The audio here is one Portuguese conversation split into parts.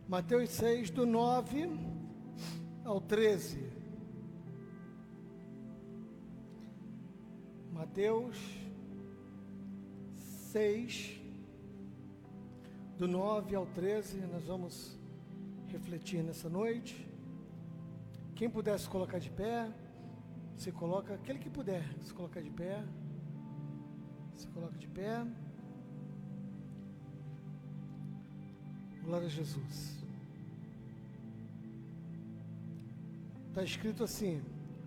Mateus 6, do 9 ao 13. Mateus 6, do 9 ao 13, nós vamos refletir nessa noite. Quem puder se colocar de pé, se coloca, aquele que puder se colocar de pé, se coloca de pé. Glória a Jesus. Está escrito assim,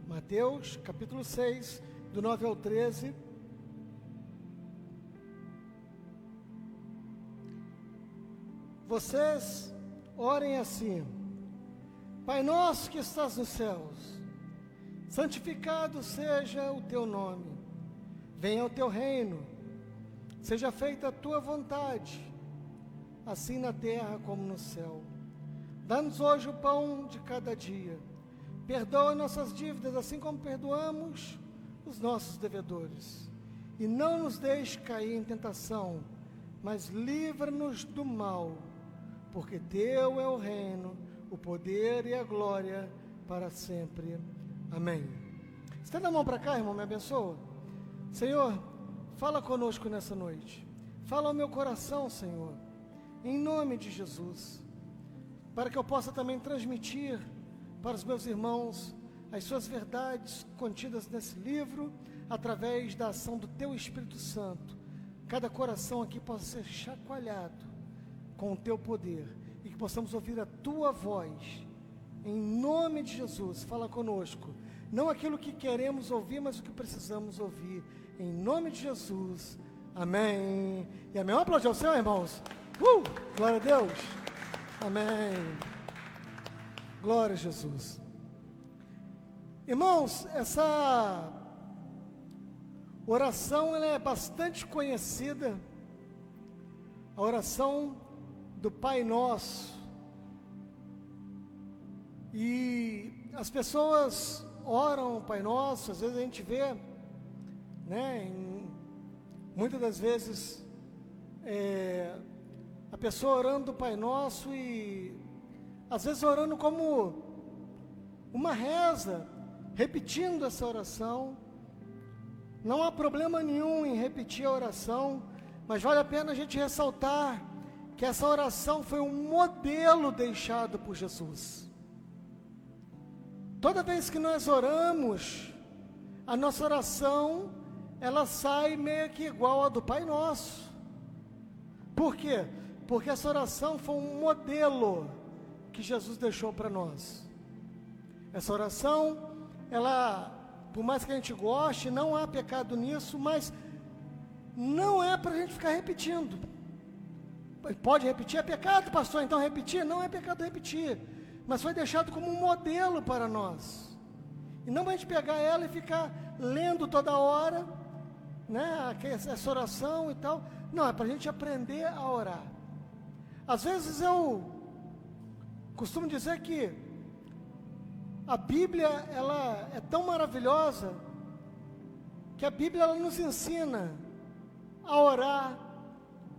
Mateus capítulo 6, do 9 ao 13. Vocês orem assim: Pai nosso que estás nos céus, santificado seja o teu nome, venha o teu reino, seja feita a tua vontade, assim na terra como no céu. Dá-nos hoje o pão de cada dia, perdoa nossas dívidas, assim como perdoamos os nossos devedores, e não nos deixe cair em tentação, mas livra-nos do mal, porque teu é o reino, o poder e a glória para sempre. Amém. Estenda a mão para cá, irmão, me abençoa. Senhor, fala conosco nessa noite. Fala ao meu coração, Senhor, em nome de Jesus, para que eu possa também transmitir para os meus irmãos as suas verdades contidas nesse livro, através da ação do teu Espírito Santo. Cada coração aqui possa ser chacoalhado com o teu poder, e que possamos ouvir a tua voz, em nome de Jesus. Fala conosco, não aquilo que queremos ouvir, mas o que precisamos ouvir, em nome de Jesus, amém, e amém. Vamos aplaudir ao Senhor, irmãos. Glória a Deus, amém, glória a Jesus. Irmãos, essa oração ela é bastante conhecida, a oração do Pai Nosso, e as pessoas oram o Pai Nosso. Às vezes a gente vê, né, muitas das vezes, a pessoa orando o Pai Nosso, e às vezes orando como uma reza, repetindo essa oração. Não há problema nenhum em repetir a oração, mas vale a pena a gente ressaltar que essa oração foi um modelo deixado por Jesus. Toda vez que nós oramos, a nossa oração, ela sai meio que igual a do Pai Nosso. Por quê? Porque essa oração foi um modelo que Jesus deixou para nós. Essa oração, ela, por mais que a gente goste, não há pecado nisso, mas não é para a gente ficar repetindo. Pode repetir? É pecado, pastor, então repetir? Não é pecado repetir, mas foi deixado como um modelo para nós, e não para a gente pegar ela e ficar lendo toda hora, né, essa oração e tal. Não, é para a gente aprender a orar. Às vezes eu costumo dizer que a Bíblia, ela é tão maravilhosa, que a Bíblia ela nos ensina a orar.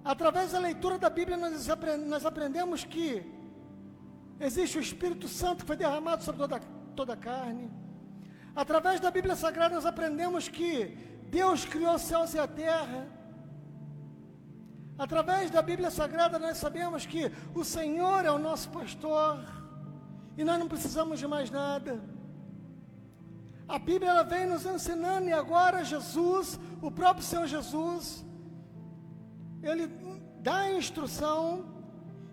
Através da leitura da Bíblia nós aprendemos que existe o Espírito Santo que foi derramado sobre toda a carne. Através da Bíblia Sagrada nós aprendemos que Deus criou os céus e a terra. Através da Bíblia Sagrada nós sabemos que o Senhor é o nosso pastor, e nós não precisamos de mais nada. A Bíblia ela vem nos ensinando, e agora Jesus, o próprio Senhor Jesus, Ele dá a instrução,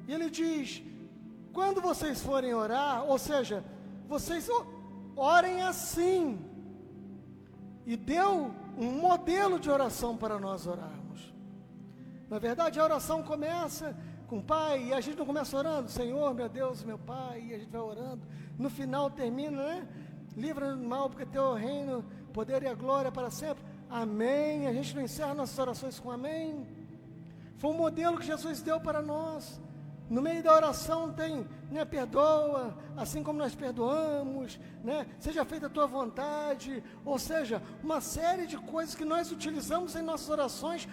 e Ele diz: quando vocês forem orar, ou seja, vocês orem assim, e deu um modelo de oração para nós orarmos. Na verdade, a oração começa com o Pai, e a gente não começa orando, Senhor, meu Deus, meu Pai, e a gente vai orando, no final termina, né? Livra-nos do mal, porque teu é o reino, o poder e a glória para sempre, amém. A gente não encerra nossas orações com amém. Foi um modelo que Jesus deu para nós. No meio da oração tem, né, perdoa, assim como nós perdoamos, né, seja feita a tua vontade, ou seja, uma série de coisas que nós utilizamos em nossas orações,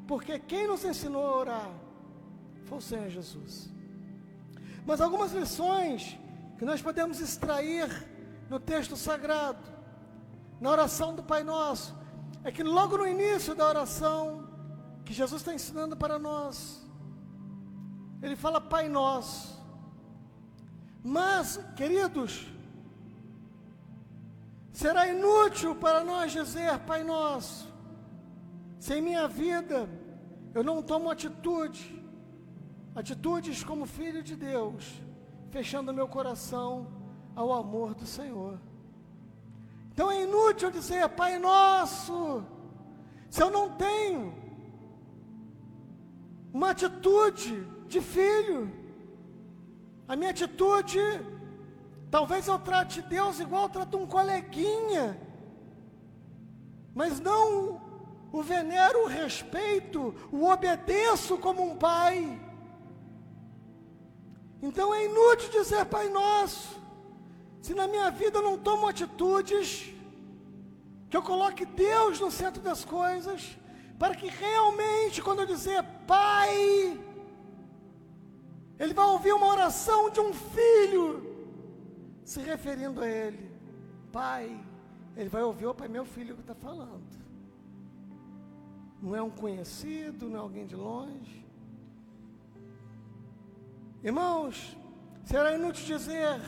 porque quem nos ensinou a orar foi o Senhor Jesus. Mas algumas lições que nós podemos extrair no texto sagrado, na oração do Pai Nosso, é que logo no início da oração que Jesus está ensinando para nós, Ele fala Pai Nosso. Mas, queridos, será inútil para nós dizer Pai Nosso, se em minha vida eu não tomo atitudes como filho de Deus, fechando meu coração ao amor do Senhor. Então é inútil dizer Pai Nosso, se eu não tenho uma atitude de filho. A minha atitude, talvez eu trate Deus igual eu trato um coleguinha, mas não o venero, o respeito, o obedeço como um pai. Então é inútil dizer Pai Nosso, se na minha vida eu não tomo atitudes, que eu coloque Deus no centro das coisas, para que realmente quando eu dizer Pai, Ele vai ouvir uma oração de um filho, se referindo a Ele, Pai. Ele vai ouvir, opa, é meu filho que está falando. Não é um conhecido, não é alguém de longe. Irmãos, será inútil dizer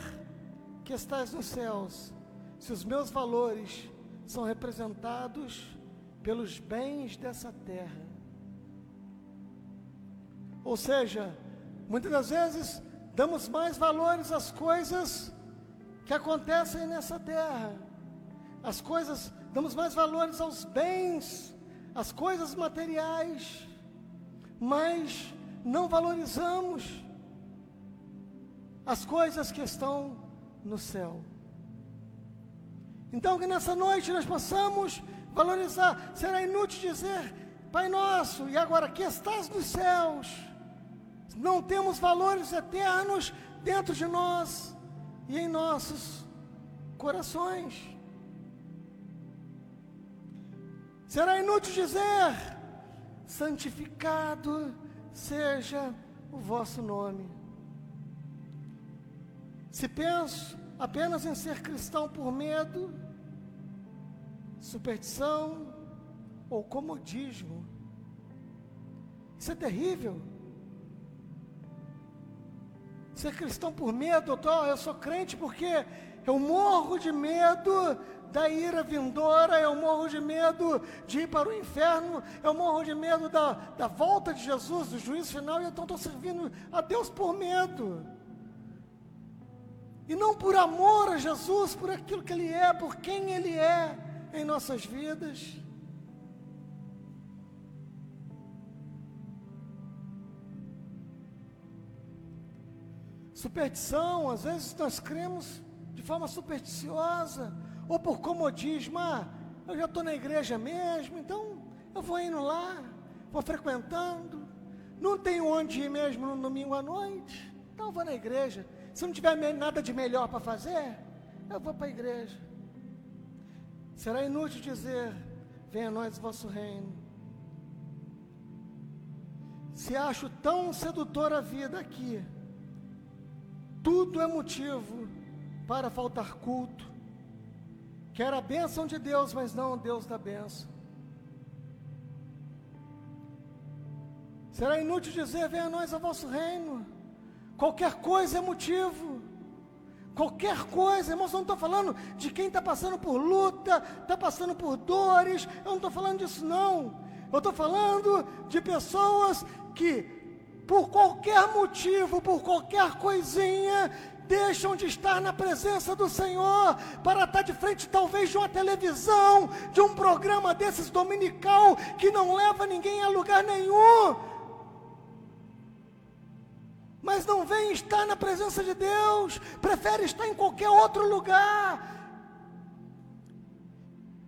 que estás nos céus, se os meus valores são representados pelos bens dessa terra. Ou seja, muitas das vezes damos mais valores às coisas que acontecem nessa terra. As coisas, damos mais valores aos bens, às coisas materiais, mas não valorizamos as coisas que estão no céu. Então que nessa noite nós possamos valorizar. Será inútil dizer Pai Nosso, e agora que estás nos céus, não temos valores eternos dentro de nós e em nossos corações. Será inútil dizer santificado seja o vosso nome. Se penso apenas em ser cristão por medo, superstição ou comodismo, isso é terrível. Ser cristão por medo, eu sou crente porque eu morro de medo da ira vindoura, eu morro de medo de ir para o inferno, eu morro de medo da volta de Jesus, do juízo final, e então estou servindo a Deus por medo. E não por amor a Jesus, por aquilo que Ele é, por quem Ele é em nossas vidas. Superstição, às vezes nós cremos de forma supersticiosa, ou por comodismo, eu já estou na igreja mesmo, então eu vou indo lá, vou frequentando, não tenho onde ir mesmo no domingo à noite, então eu vou na igreja. Se não tiver nada de melhor para fazer, eu vou para a igreja. Será inútil dizer, venha a nós o vosso reino. Se acho tão sedutora a vida aqui, tudo é motivo para faltar culto. Quero a bênção de Deus, mas não o Deus da bênção. Será inútil dizer, venha a nós o vosso reino. Qualquer coisa é motivo. Qualquer coisa, irmãos, eu não estou falando de quem está passando por luta, está passando por dores, eu não estou falando disso não. Eu estou falando de pessoas que, por qualquer motivo, por qualquer coisinha, deixam de estar na presença do Senhor, para estar de frente talvez de uma televisão, de um programa desses dominical, que não leva ninguém a lugar nenhum, mas não vem estar na presença de Deus, prefere estar em qualquer outro lugar.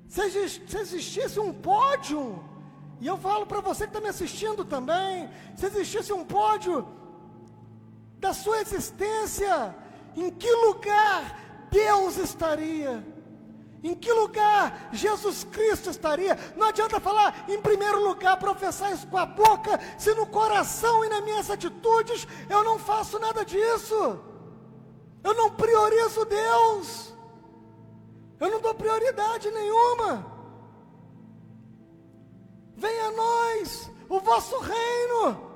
Se existisse um pódio, e eu falo para você que está me assistindo também, se existisse um pódio da sua existência, em que lugar Deus estaria? Em que lugar Jesus Cristo estaria? Não adianta falar em primeiro lugar, professar isso com a boca, se no coração e nas minhas atitudes eu não faço nada disso. Eu não priorizo Deus. Eu não dou prioridade nenhuma. Venha a nós o vosso reino.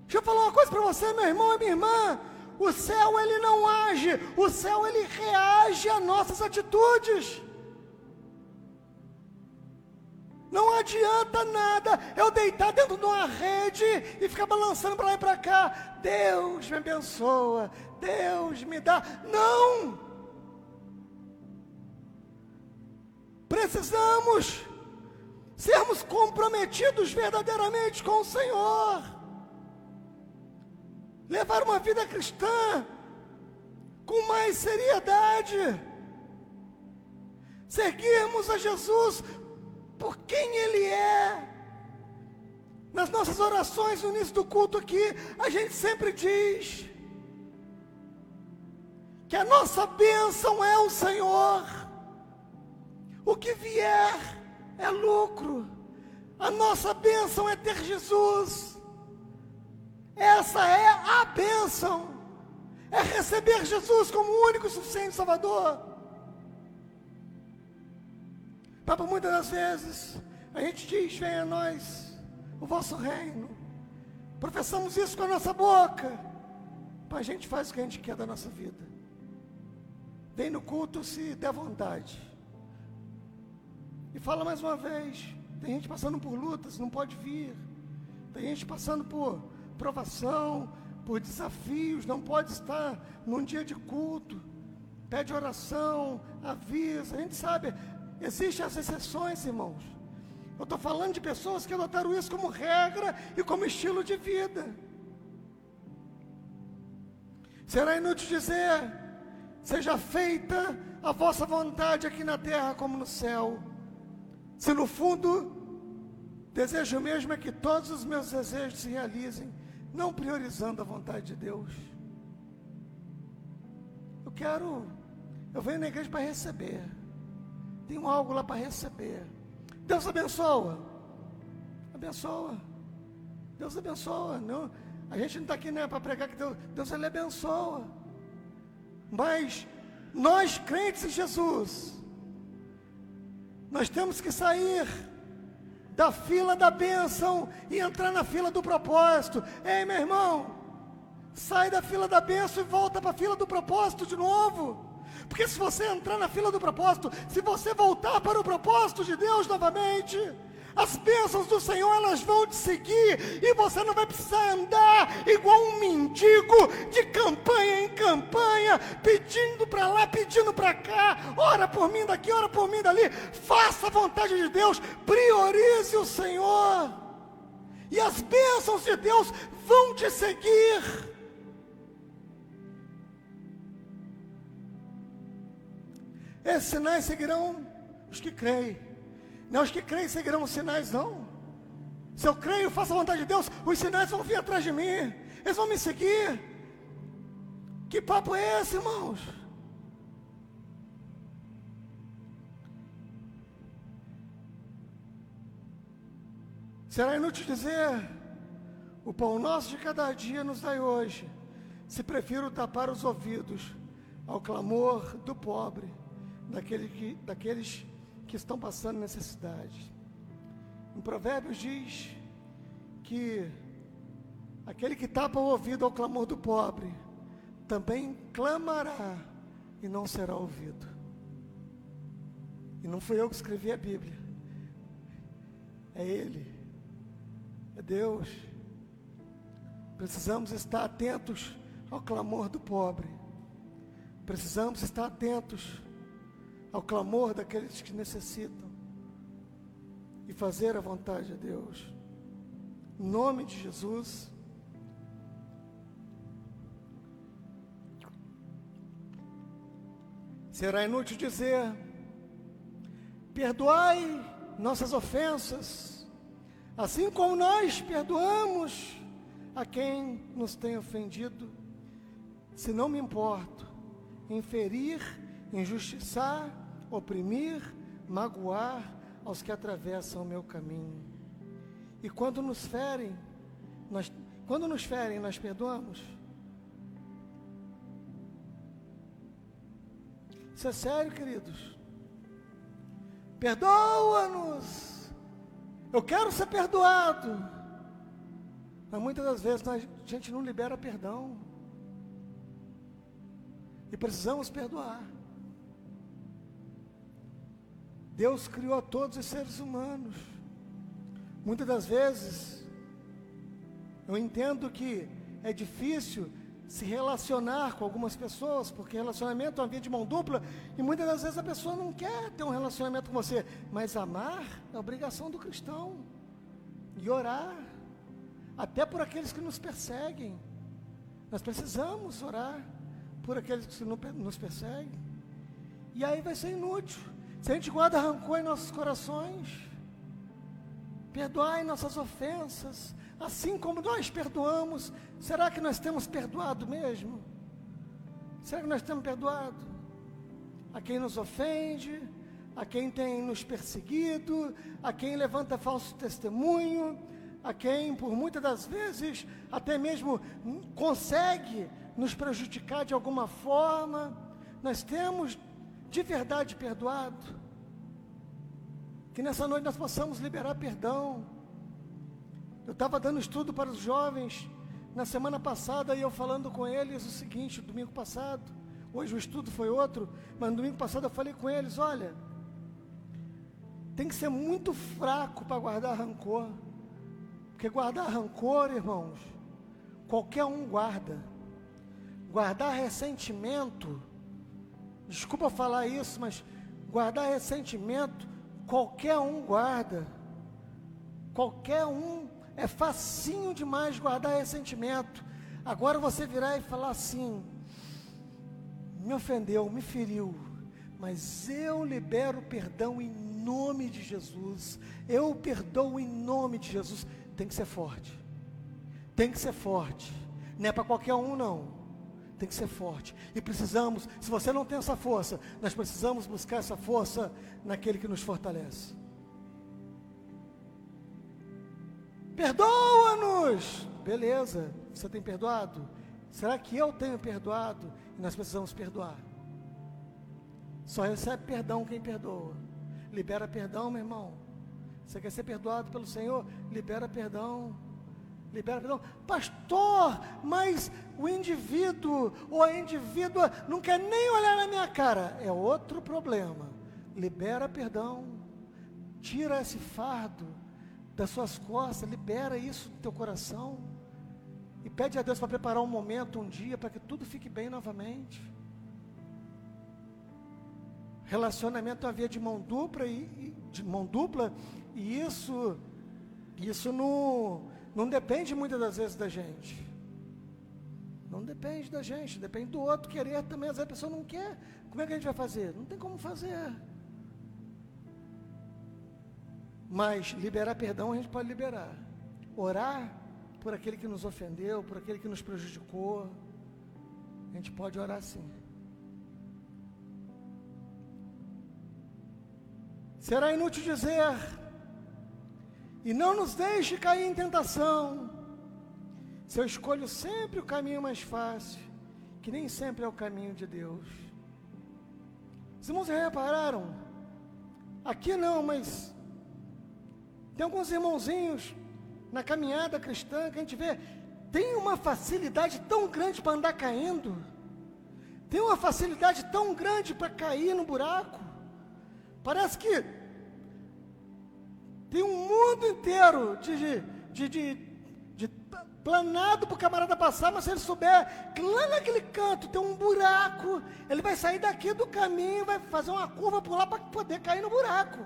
Deixa eu falar uma coisa para você, meu irmão e minha irmã. O céu, ele não age, o céu, ele reage às nossas atitudes. Não adianta nada eu deitar dentro de uma rede e ficar balançando para lá e para cá. Deus me abençoa, Deus me dá. Não! Precisamos sermos comprometidos verdadeiramente com o Senhor. Levar uma vida cristã com mais seriedade. Seguirmos a Jesus por quem Ele é. Nas nossas orações no início do culto aqui, a gente sempre diz que a nossa bênção é o Senhor. O que vier é lucro. A nossa bênção é ter Jesus. Essa é a bênção. É receber Jesus como o único e suficiente Salvador. Papai, muitas das vezes a gente diz: venha a nós o vosso reino. Professamos isso com a nossa boca. Mas a gente faz o que a gente quer da nossa vida. Vem no culto se der vontade. E fala mais uma vez: tem gente passando por lutas, não pode vir. Tem gente passando por provação, por desafios, não pode estar num dia de culto. Pede oração, avisa. A gente sabe, existem as exceções, irmãos. Eu estou falando de pessoas que adotaram isso como regra e como estilo de vida. Será inútil dizer: seja feita a vossa vontade aqui na terra como no céu. Se no fundo, desejo mesmo é que todos os meus desejos se realizem, não priorizando a vontade de Deus. Eu venho na igreja para receber. Tenho algo lá para receber. Deus abençoa. Abençoa. Deus abençoa. Não, a gente não está aqui, né, para pregar que Deus ele abençoa. Mas nós crentes em Jesus, nós temos que sair da fila da bênção e entrar na fila do propósito. Ei, meu irmão, sai da fila da bênção e volta para a fila do propósito de novo. Porque se você entrar na fila do propósito, se você voltar para o propósito de Deus novamente, as bênçãos do Senhor, elas vão te seguir, e você não vai precisar andar igual um mendigo, de campanha em campanha, pedindo para lá, pedindo para cá, ora por mim daqui, ora por mim dali. Faça a vontade de Deus, priorize o Senhor, e as bênçãos de Deus vão te seguir. Esses sinais seguirão os que creem. Não, os que creem seguirão os sinais, não. Se eu creio, faço a vontade de Deus, os sinais vão vir atrás de mim. Eles vão me seguir. Que papo é esse, irmãos? Será inútil dizer: o pão nosso de cada dia nos dai hoje. Se prefiro tapar os ouvidos ao clamor do pobre, daqueles que estão passando necessidade. Em Provérbios diz que aquele que tapa o ouvido ao clamor do pobre também clamará e não será ouvido. E não fui eu que escrevi a Bíblia, é Ele, é Deus. Precisamos estar atentos ao clamor do pobre. Precisamos estar atentos ao clamor daqueles que necessitam e fazer a vontade de Deus. Em nome de Jesus. Será inútil dizer: perdoai nossas ofensas, assim como nós perdoamos a quem nos tem ofendido. Se não me importo em ferir, injustiçar oprimir, magoar aos que atravessam o meu caminho. E quando nos ferem, nós perdoamos? Isso é sério, queridos. Perdoa-nos. Eu quero ser perdoado. Mas muitas das vezes a gente não libera perdão. E precisamos perdoar. Deus criou a todos os seres humanos. Muitas das vezes, eu entendo que é difícil se relacionar com algumas pessoas, porque relacionamento é uma via de mão dupla, e muitas das vezes a pessoa não quer ter um relacionamento com você, mas amar é obrigação do cristão, e orar, até por aqueles que nos perseguem. Nós precisamos orar por aqueles que nos perseguem, e aí vai ser inútil, se a gente guarda rancor em nossos corações. Perdoai nossas ofensas, assim como nós perdoamos. Será que nós temos perdoado mesmo? Será que nós temos perdoado? A quem nos ofende, a quem tem nos perseguido, a quem levanta falso testemunho, a quem por muitas das vezes até mesmo consegue nos prejudicar de alguma forma. Nós temos de verdade perdoado? Que nessa noite nós possamos liberar perdão. Eu estava dando estudo para os jovens na semana passada, e eu falando com eles o seguinte, domingo passado, hoje o estudo foi outro, mas no domingo passado eu falei com eles, olha, tem que ser muito fraco para guardar rancor, porque guardar rancor, irmãos, qualquer um guarda. Guardar ressentimento, desculpa falar isso, mas guardar ressentimento, qualquer um guarda. Qualquer um, é facinho demais guardar ressentimento. Agora você virar e falar assim, me ofendeu, me feriu, mas eu libero perdão em nome de Jesus, eu perdoo em nome de Jesus. Tem que ser forte, tem que ser forte, não é para qualquer um não, tem que ser forte, e precisamos, se você não tem essa força, nós precisamos buscar essa força naquele que nos fortalece. Perdoa-nos, beleza, você tem perdoado? Será que eu tenho perdoado? E nós precisamos perdoar. Só recebe perdão quem perdoa. Libera perdão, meu irmão. Você quer ser perdoado pelo Senhor? Libera perdão. Libera perdão. Pastor, mas o indivíduo ou a indivídua não quer nem olhar na minha cara. É outro problema. Libera perdão. Tira esse fardo das suas costas. Libera isso do teu coração. E pede a Deus para preparar um momento, um dia, para que tudo fique bem novamente. Relacionamento é uma via de mão dupla, e isso não depende muitas das vezes da gente. Não depende da gente, depende do outro querer também. Às vezes a pessoa não quer, como é que a gente vai fazer? Não tem como fazer. Mas liberar perdão a gente pode liberar. Orar por aquele que nos ofendeu, por aquele que nos prejudicou, a gente pode orar sim. Será inútil dizer, e não nos deixe cair em tentação, se eu escolho sempre o caminho mais fácil, que nem sempre é o caminho de Deus. Os irmãos já repararam? Aqui não, mas tem alguns irmãozinhos na caminhada cristã que a gente vê, tem uma facilidade tão grande para andar caindo, tem uma facilidade tão grande para cair no buraco. Parece que tem um mundo inteiro de planado para o camarada passar, mas se ele souber que lá naquele canto tem um buraco, ele vai sair daqui do caminho, vai fazer uma curva por lá para poder cair no buraco.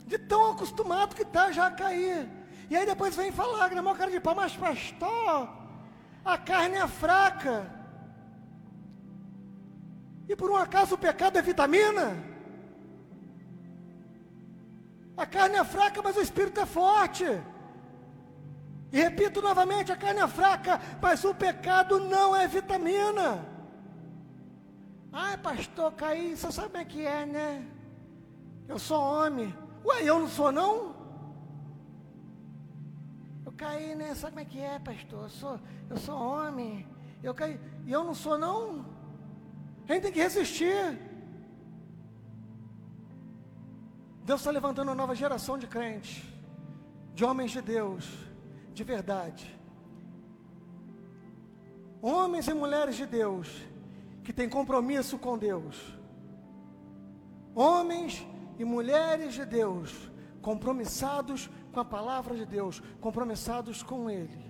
De tão acostumado que está já a cair. E aí depois vem falar, gramar o cara de pau, mas pastor, a carne é fraca. E por um acaso o pecado é vitamina? A carne é fraca, mas o espírito é forte. E repito novamente, a carne é fraca, mas o pecado não é vitamina. Ai, pastor, caí, você sabe como é que é, né? Eu sou homem. Ué, eu não sou, não? Eu caí, né? Sabe como é que é, pastor? Eu sou homem. Eu caí. E eu não sou, não? A gente tem que resistir. Deus está levantando uma nova geração de crentes, de homens de Deus, de verdade. Homens e mulheres de Deus, que têm compromisso com Deus. Homens e mulheres de Deus, compromissados com a palavra de Deus, compromissados com Ele.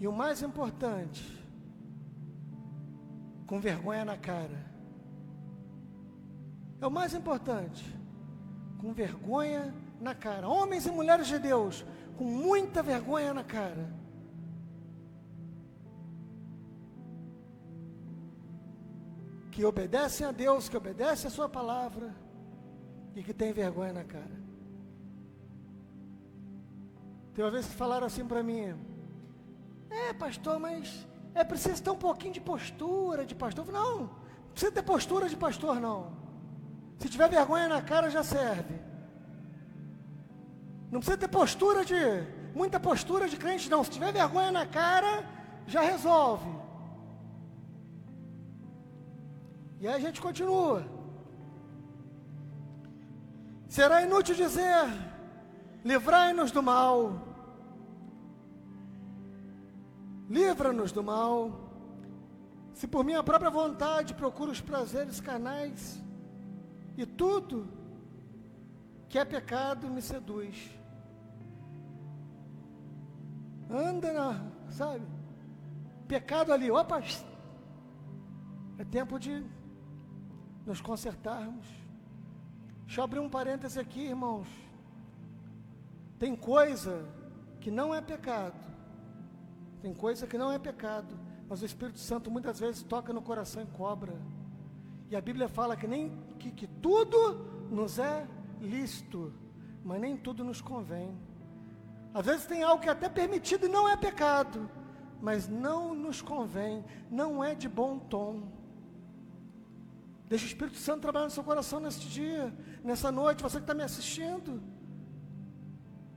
E o mais importante, com vergonha na cara. É o mais importante, com vergonha na cara. Homens e mulheres de Deus, com muita vergonha na cara. Que obedecem a Deus, que obedecem a sua palavra e que tem vergonha na cara. Tem uma vez que falaram assim para mim: pastor, mas é preciso ter um pouquinho de postura de pastor. Eu falei, não precisa ter postura de pastor, não. Se tiver vergonha na cara, já serve. Não precisa ter muita postura de crente, não. Se tiver vergonha na cara, já resolve. E aí a gente continua. Será inútil dizer: livrai-nos do mal. Livra-nos do mal. Se por minha própria vontade procuro os prazeres carnais, e tudo que é pecado me seduz. Anda, sabe? Pecado ali, opa! É tempo de nos consertarmos. Deixa eu abrir um parêntese aqui, irmãos. Tem coisa que não é pecado. Tem coisa que não é pecado, mas o Espírito Santo muitas vezes toca no coração e cobra. E a Bíblia fala que tudo nos é lícito, mas nem tudo nos convém. Às vezes tem algo que é até permitido e não é pecado, mas não nos convém, não é de bom tom. Deixa o Espírito Santo trabalhar no seu coração neste dia, nessa noite, você que está me assistindo.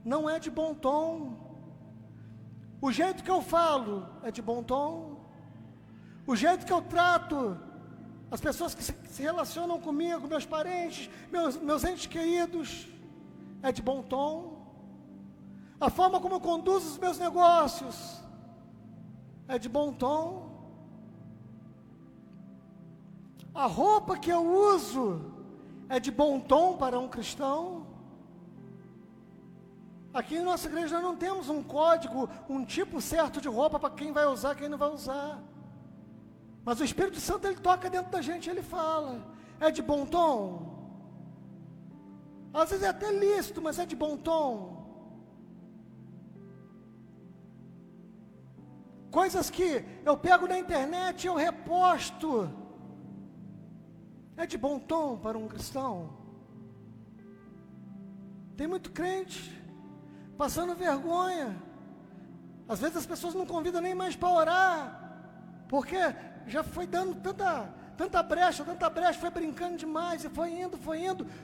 Não é de bom tom. O jeito que eu falo é de bom tom. O jeito que eu trato as pessoas que se relacionam comigo, meus parentes, meus entes queridos, é de bom tom. A forma como eu conduzo os meus negócios é de bom tom. A roupa que eu uso é de bom tom para um cristão. Aqui em nossa igreja nós não temos um código, um tipo certo de roupa para quem vai usar, quem não vai usar. Mas o Espírito Santo, ele toca dentro da gente, ele fala. É de bom tom? Às vezes é até lícito, mas é de bom tom. Coisas que eu pego na internet e eu reposto. É de bom tom para um cristão? Tem muito crente passando vergonha. Às vezes as pessoas não convidam nem mais para orar, porque já foi dando tanta brecha, foi brincando demais, e foi indo,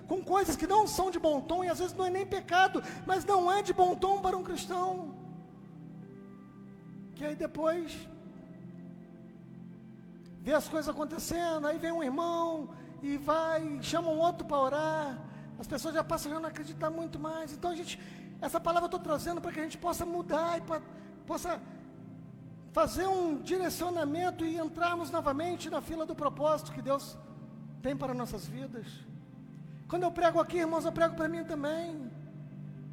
com coisas que não são de bom tom, e às vezes não é nem pecado, mas não é de bom tom para um cristão. Que aí depois vê as coisas acontecendo, aí vem um irmão, e vai, chama um outro para orar, as pessoas já passam a não acreditar muito mais. Então essa palavra eu estou trazendo para que a gente possa mudar, e possa fazer um direcionamento e entrarmos novamente na fila do propósito que Deus tem para nossas vidas. Quando eu prego aqui, irmãos, eu prego para mim também,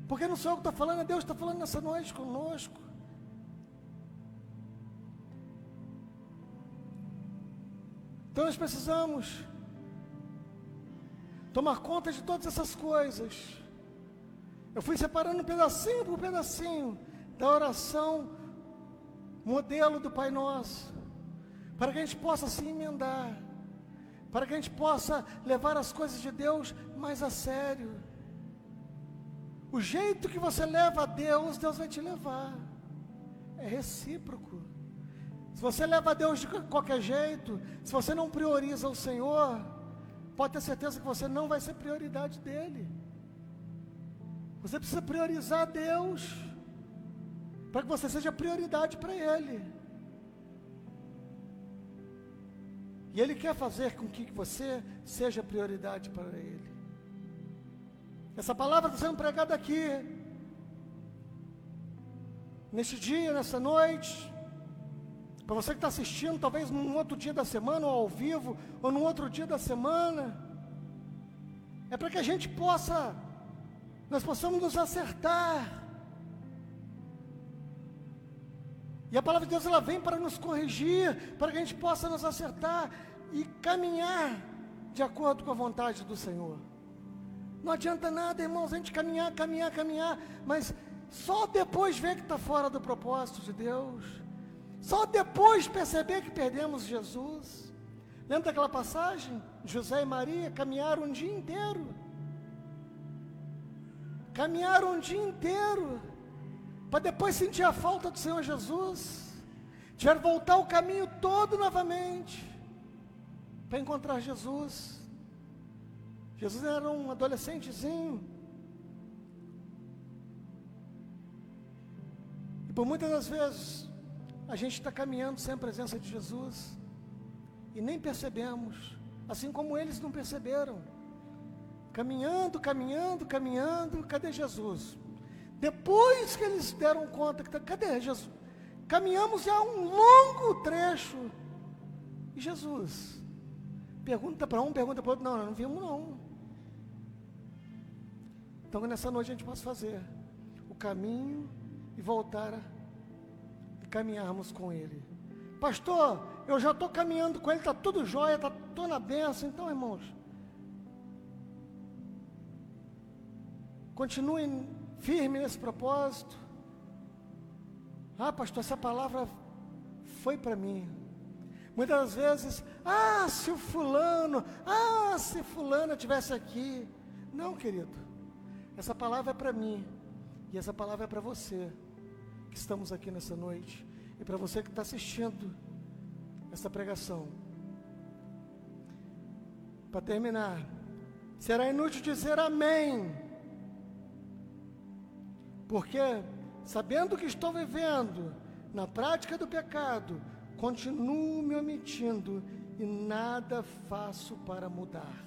porque não sou eu que estou falando, é Deus que está falando nessa noite conosco. Então nós precisamos tomar conta de todas essas coisas. Eu fui separando pedacinho por pedacinho da oração modelo do Pai Nosso, para que a gente possa se emendar, para que a gente possa levar as coisas de Deus mais a sério. O jeito que você leva a Deus, Deus vai te levar. É recíproco. Se você leva a Deus de qualquer jeito, se você não prioriza o Senhor, pode ter certeza que você não vai ser prioridade dele. Você precisa priorizar Deus, para que você seja prioridade para Ele. E Ele quer fazer com que você seja prioridade para Ele. Essa palavra está sendo pregada aqui, neste dia, nessa noite, para você que está assistindo, talvez num outro dia da semana, ou ao vivo, ou num outro dia da semana, é para que a gente nós possamos nos acertar. E a palavra de Deus, ela vem para nos corrigir, para que a gente possa nos acertar e caminhar de acordo com a vontade do Senhor. Não adianta nada, irmãos, a gente caminhar, mas só depois ver que está fora do propósito de Deus. Só depois perceber que perdemos Jesus. Lembra daquela passagem? José e Maria caminharam um dia inteiro. Para depois sentir a falta do Senhor Jesus. Tiveram que voltar o caminho todo novamente, para encontrar Jesus. Jesus era um adolescentezinho. E por muitas das vezes, a gente está caminhando sem a presença de Jesus, e nem percebemos, assim como eles não perceberam. Caminhando, cadê Jesus? Depois que eles deram conta, cadê Jesus? Caminhamos já um longo trecho, e Jesus? Pergunta para um, pergunta para o outro, não vimos não. Então nessa noite a gente pode fazer o caminho e voltar e caminharmos com Ele. Pastor, eu já estou caminhando com Ele, está tudo jóia, estou na bênção. Então, irmãos, continuem firme nesse propósito. Pastor, essa palavra foi para mim. Muitas vezes, se fulana estivesse aqui. Não, querido, essa palavra é para mim, e essa palavra é para você, que estamos aqui nessa noite, e para você que está assistindo essa pregação. Para terminar, será inútil dizer amém, porque, sabendo que estou vivendo na prática do pecado, continuo me omitindo e nada faço para mudar.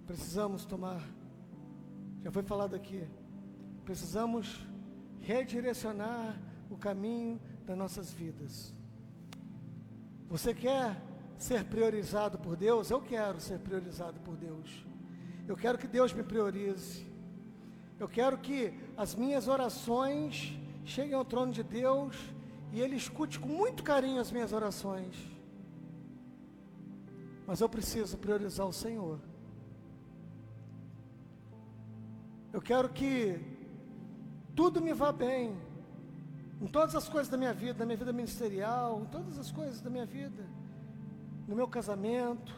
Precisamos já foi falado aqui, precisamos redirecionar o caminho das nossas vidas. Você quer ser priorizado por Deus? Eu quero ser priorizado por Deus. Eu quero que Deus me priorize. Eu quero que as minhas orações cheguem ao trono de Deus e Ele escute com muito carinho as minhas orações. Mas eu preciso priorizar o Senhor. Eu quero que tudo me vá bem, em todas as coisas da minha vida, na minha vida ministerial, em todas as coisas da minha vida, no meu casamento,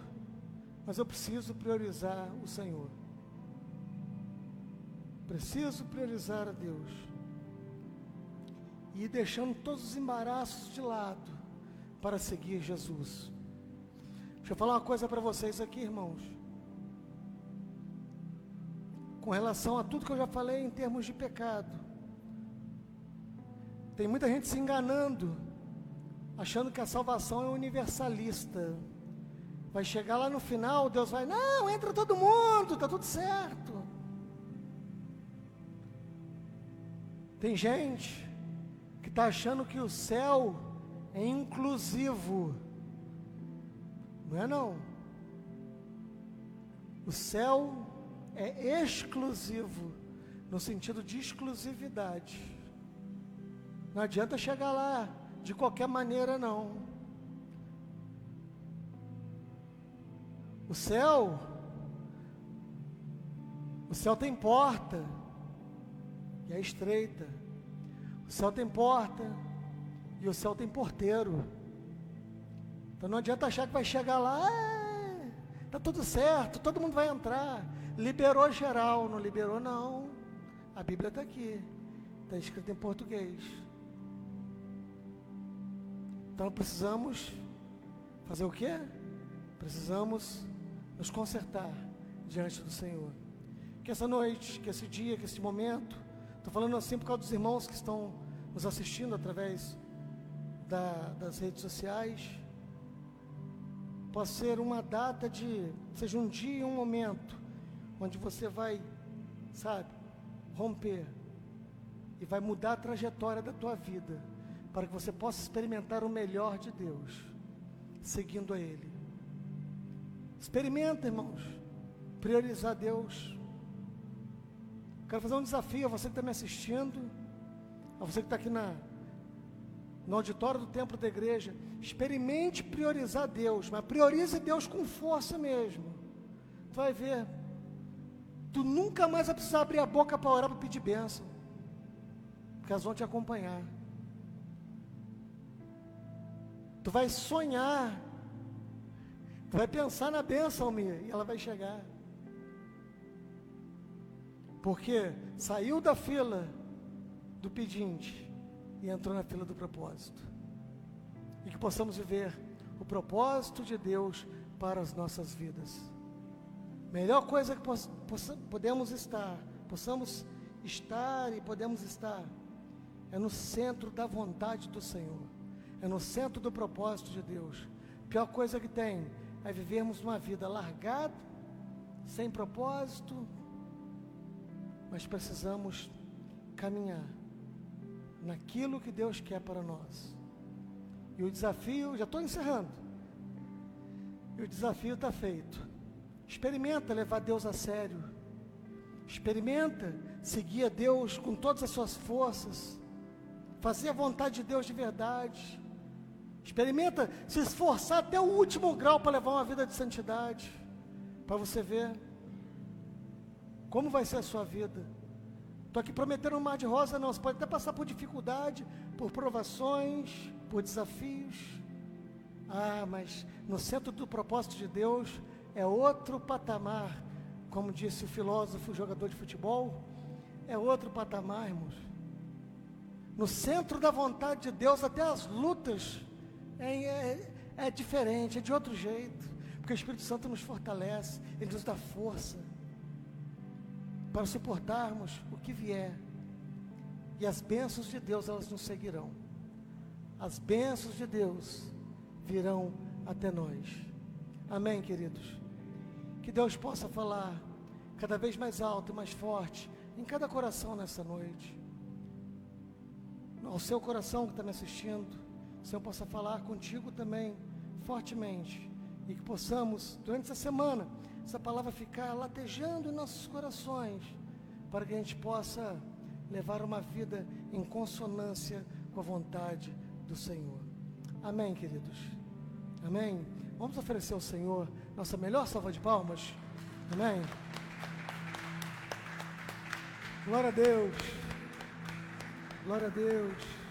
mas eu preciso priorizar o Senhor. Preciso priorizar a Deus. E ir deixando todos os embaraços de lado para seguir Jesus. Deixa eu falar uma coisa para vocês aqui, irmãos. Com relação a tudo que eu já falei em termos de pecado. Tem muita gente se enganando, achando que a salvação é universalista. Vai chegar lá no final, Deus vai, não, entra todo mundo, está tudo certo. Tem gente que está achando que o céu é inclusivo. Não é não. O céu é exclusivo, no sentido de exclusividade. Não adianta chegar lá de qualquer maneira, não. O céu tem porta, e é estreita. O céu tem porta, e o céu tem porteiro. Então não adianta achar que vai chegar lá, está tudo certo, todo mundo vai entrar. Liberou geral, não liberou não. A Bíblia está aqui. está escrito em português. Então precisamos fazer o quê? Precisamos nos consertar diante do Senhor. Que essa noite, que esse dia, que esse momento, estou falando assim por causa dos irmãos que estão nos assistindo através das redes sociais, possa ser uma data seja um dia e um momento, onde você vai, romper, e vai mudar a trajetória da tua vida, para que você possa experimentar o melhor de Deus, seguindo a Ele. Experimenta, irmãos, priorizar Deus. Quero fazer um desafio a você que está me assistindo, a você que está aqui no auditório do templo da igreja. Experimente priorizar Deus, mas priorize Deus com força mesmo. Tu vai ver, tu nunca mais vai precisar abrir a boca para orar, para pedir bênção, porque elas vão te acompanhar. Tu vai sonhar, tu vai pensar na bênção, minha, e ela vai chegar. Porque saiu da fila do pedinte e entrou na fila do propósito. E que possamos viver o propósito de Deus para as nossas vidas. Melhor coisa que possamos estar e podemos estar, é no centro da vontade do Senhor, é no centro do propósito de Deus. A pior coisa que tem é vivermos uma vida largada, sem propósito, mas precisamos caminhar naquilo que Deus quer para nós. E o desafio, já estou encerrando, e o desafio está feito. Experimenta levar Deus a sério, experimenta seguir a Deus com todas as suas forças, fazer a vontade de Deus de verdade, experimenta se esforçar até o último grau para levar uma vida de santidade, para você ver como vai ser a sua vida. Estou aqui prometendo um mar de rosa, não. Você pode até passar por dificuldade, por provações, por desafios. Mas no centro do propósito de Deus é outro patamar. Como disse o filósofo, jogador de futebol, é outro patamar, irmãos. No centro da vontade de Deus, até as lutas é diferente, é de outro jeito. Porque o Espírito Santo nos fortalece, Ele nos dá força para suportarmos o que vier. E as bênçãos de Deus, elas nos seguirão. As bênçãos de Deus virão até nós. Amém, queridos? Que Deus possa falar cada vez mais alto e mais forte em cada coração nessa noite. Ao seu coração que está me assistindo, o Senhor possa falar contigo também, fortemente. E que possamos, durante essa semana, essa palavra ficar latejando em nossos corações, para que a gente possa levar uma vida em consonância com a vontade do Senhor. Amém, queridos? Amém? Vamos oferecer ao Senhor nossa melhor salva de palmas? Amém? Glória a Deus. Glória a Deus.